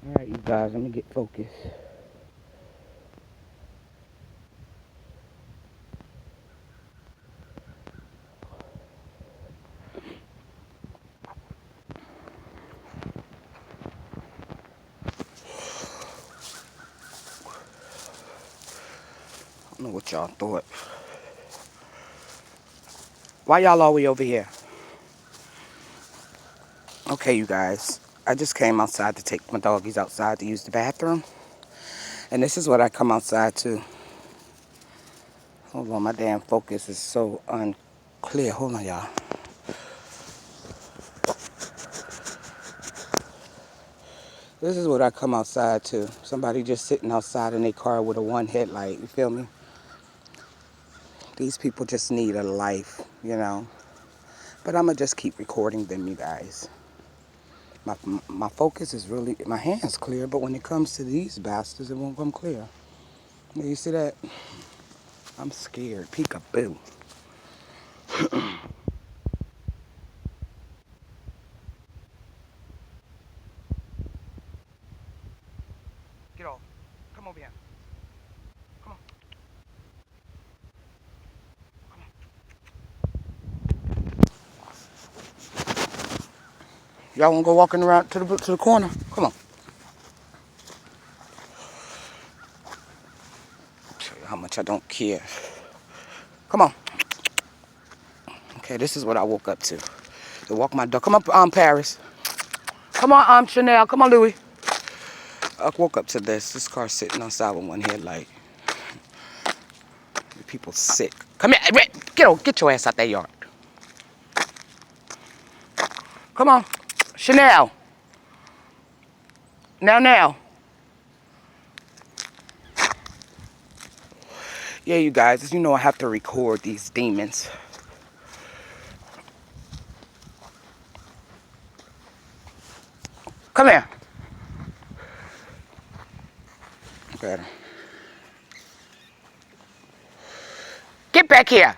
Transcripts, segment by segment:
Alright, you guys, let me get focused. I don't know what y'all thought. Why y'all all the way over here? Okay, you guys. I just came outside to take my doggies outside to use the bathroom. And this is what I come outside to. Hold on, my damn focus is so unclear. Hold on, y'all. This is what I come outside to. Somebody just sitting outside in their car with a one headlight. You feel me? These people just need a life, you know. But I'm going to just keep recording them, you guys. My focus is really, my hand's clear, but when it comes to these bastards, it won't come clear. You see that? I'm scared. Peekaboo. Get off. Come over here. Come on. Y'all want to go walking around to the corner? Come on. I'll show you how much I don't care. Come on. Okay, this is what I woke up to. To walk my dog. Come on, Paris. Come on, Chanel. Come on, Louis. I woke up to this. This car sitting outside with one headlight. People sick. Come here. Get your ass out that yard. Come on. Chanel. Now. Yeah, you guys, as you know, I have to record these demons. Come here. Better. Get back here.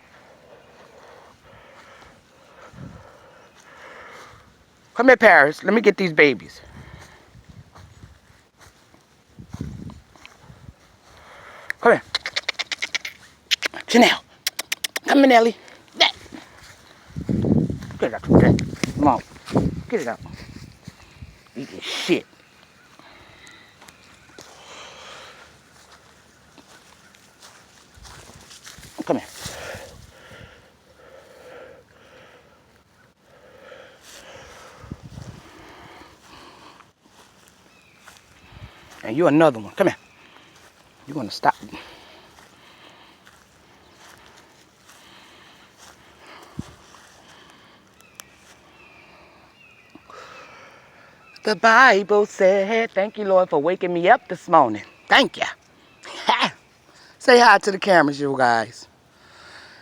Come here, Paris. Let me get these babies. Come here. Chanel. Come here, Nelly. Get it out. Come on. Get it out. Eat this shit. Come here. And you another one. Come here. You want to stop? The Bible said, thank you, Lord, for waking me up this morning. Thank you. Say hi to the cameras, you guys.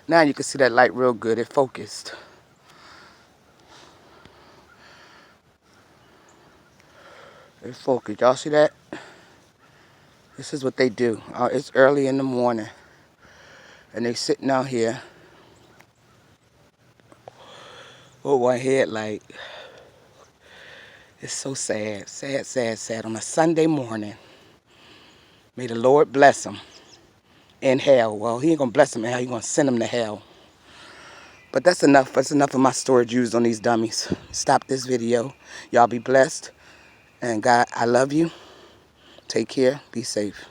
Now you can see that light real good. It focused. It's focused. Y'all see that? This is what they do. It's early in the morning. And they sitting out here. Oh, one headlight. It's so sad. Sad. On a Sunday morning. May the Lord bless them in hell. Well, he ain't going to bless them in hell. He's going to send them to hell. But that's enough. That's enough of my storage used on these dummies. Stop this video. Y'all be blessed. And God, I love you. Take care. Be safe.